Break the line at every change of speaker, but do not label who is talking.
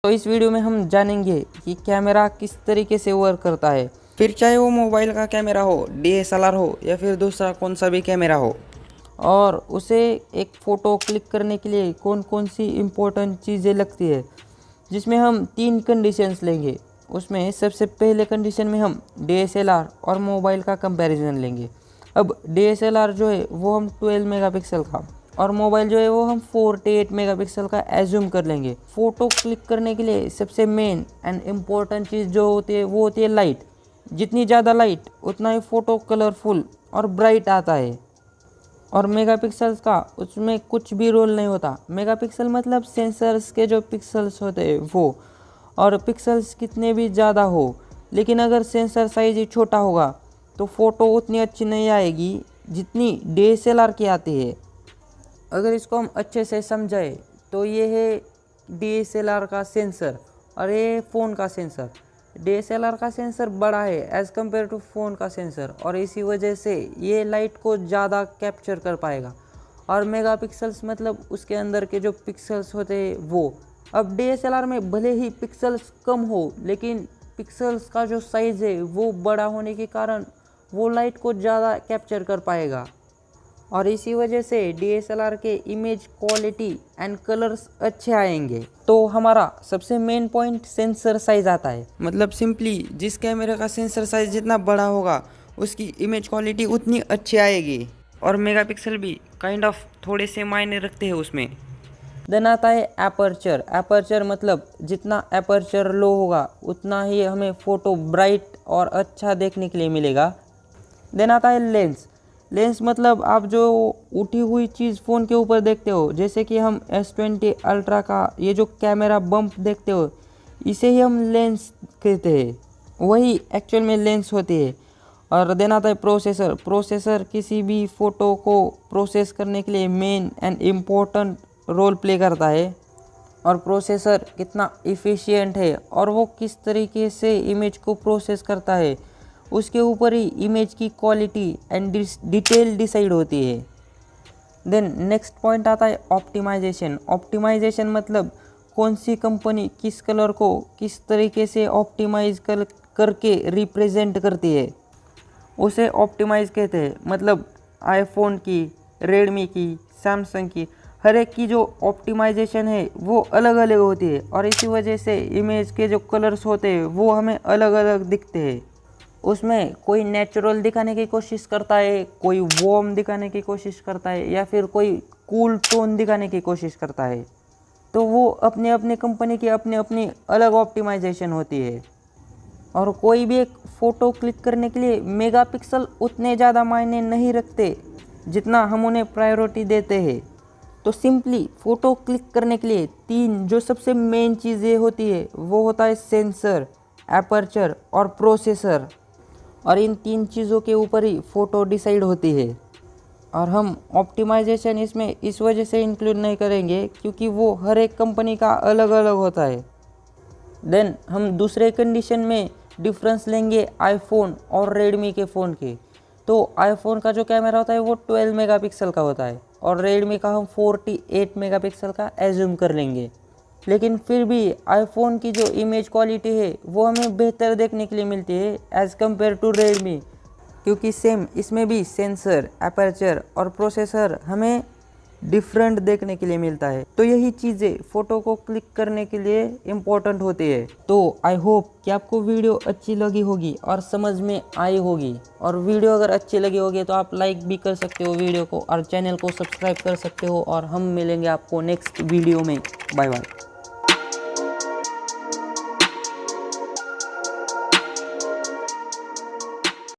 तो इस वीडियो में हम जानेंगे कि कैमरा किस तरीके से वर्क करता है, फिर चाहे वो मोबाइल का कैमरा हो, DSLR हो या फिर दूसरा कौन सा भी कैमरा हो, और उसे एक फ़ोटो क्लिक करने के लिए कौन कौन सी इम्पोर्टेंट चीज़ें लगती है, जिसमें हम 3 कंडीशंस लेंगे। उसमें सबसे पहले कंडीशन में हम DSLR और मोबाइल का कंपैरिजन लेंगे। अब DSLR जो है वो हम 12 मेगापिक्सल का और मोबाइल जो है वो हम 48 मेगापिक्सल का एज्यूम कर लेंगे। फ़ोटो क्लिक करने के लिए सबसे मेन एंड इम्पोर्टेंट चीज़ जो होती है वो होती है लाइट। जितनी ज़्यादा लाइट उतना ही फ़ोटो कलरफुल और ब्राइट आता है। और मेगापिक्सल्स का उसमें कुछ भी रोल नहीं होता। मेगापिक्सल मतलब सेंसर्स के जो पिक्सल्स होते हैं वो, और पिक्सल्स कितने भी ज़्यादा हो, लेकिन अगर सेंसर साइज ही छोटा होगा तो फ़ोटो उतनी अच्छी नहीं आएगी जितनी DSLR की आती है। अगर इसको हम अच्छे से समझाएं तो ये है DSLR का सेंसर और ये फ़ोन का सेंसर। DSLR का सेंसर बड़ा है एज़ कम्पेयर टू फ़ोन का सेंसर, और इसी वजह से ये लाइट को ज़्यादा कैप्चर कर पाएगा। और मेगापिक्सल्स मतलब उसके अंदर के जो पिक्सल्स होते हैं वो। अब DSLR में भले ही पिक्सल्स कम हो, लेकिन पिक्सल्स का जो साइज़ है वो बड़ा होने के कारण वो लाइट को ज़्यादा कैप्चर कर पाएगा, और इसी वजह से DSLR के इमेज क्वालिटी एंड कलर्स अच्छे आएंगे। तो हमारा सबसे मेन पॉइंट सेंसर साइज आता है। मतलब सिंपली जिस कैमरे का सेंसर साइज जितना बड़ा होगा उसकी इमेज क्वालिटी उतनी अच्छी आएगी, और मेगापिक्सल भी काइंड ऑफ थोड़े से मायने रखते हैं उसमें। देन आता है एपर्चर। एपर्चर मतलब जितना एपर्चर लो होगा उतना ही हमें फ़ोटो ब्राइट और अच्छा देखने के लिए मिलेगा। देन आता है लेंस। लेंस मतलब आप जो उठी हुई चीज़ फ़ोन के ऊपर देखते हो, जैसे कि हम S20 अल्ट्रा का ये जो कैमरा बम्प देखते हो, इसे ही हम लेंस कहते हैं, वही एक्चुअल में लेंस होती है। और देन आता है प्रोसेसर। प्रोसेसर किसी भी फ़ोटो को प्रोसेस करने के लिए main and important role play करता है, और प्रोसेसर कितना इफ़िशियंट है और वो किस तरीके से इमेज को प्रोसेस करता है उसके ऊपर ही इमेज की क्वालिटी एंड डिटेल डिसाइड होती है। देन नेक्स्ट पॉइंट आता है ऑप्टिमाइजेशन। ऑप्टिमाइजेशन मतलब कौन सी कंपनी किस कलर को किस तरीके से ऑप्टिमाइज करके रिप्रेजेंट करती है, उसे ऑप्टिमाइज कहते हैं। मतलब आईफोन की, रेडमी की, सैमसंग की, हर एक की जो ऑप्टिमाइजेशन है वो अलग अलग होती है, और इसी वजह से इमेज के जो कलर्स होते हैं वो हमें अलग अलग दिखते हैं। उसमें कोई नेचुरल दिखाने की कोशिश करता है, कोई वार्म दिखाने की कोशिश करता है, या फिर कोई कूल टोन दिखाने की कोशिश करता है। तो वो अपने अपने कंपनी की अपनी अपनी अलग ऑप्टिमाइजेशन होती है। और कोई भी एक फ़ोटो क्लिक करने के लिए मेगापिक्सल उतने ज़्यादा मायने नहीं रखते जितना हम उन्हें प्रायोरिटी देते हैं। तो सिंपली फ़ोटो क्लिक करने के लिए 3 जो सबसे मेन चीज़ें होती है वो होता है सेंसर, एपर्चर और प्रोसेसर, और इन 3 चीज़ों के ऊपर ही फ़ोटो डिसाइड होती है। और हम ऑप्टिमाइजेशन इसमें इस वजह से इंक्लूड नहीं करेंगे क्योंकि वो हर एक कंपनी का अलग अलग होता है। देन हम दूसरे कंडीशन में डिफरेंस लेंगे आईफोन और रेडमी के फ़ोन के। तो आईफोन का जो कैमरा होता है वो 12 मेगापिक्सल का होता है, और रेडमी का हम 48 मेगापिक्सल का एज्यूम कर लेंगे। लेकिन फिर भी आईफोन की जो इमेज क्वालिटी है वो हमें बेहतर देखने के लिए मिलती है एज़ कम्पेयर टू रेडमी, क्योंकि सेम इसमें भी सेंसर, एपर्चर और प्रोसेसर हमें डिफरेंट देखने के लिए मिलता है। तो यही चीज़ें फ़ोटो को क्लिक करने के लिए इम्पोर्टेंट होती है। तो आई होप कि आपको वीडियो अच्छी लगी होगी और समझ में आई होगी, और वीडियो अगर अच्छी लगी होगी तो आप लाइक भी कर सकते हो वीडियो को, और चैनल को सब्सक्राइब कर सकते हो, और हम मिलेंगे आपको नेक्स्ट वीडियो में। Bye bye.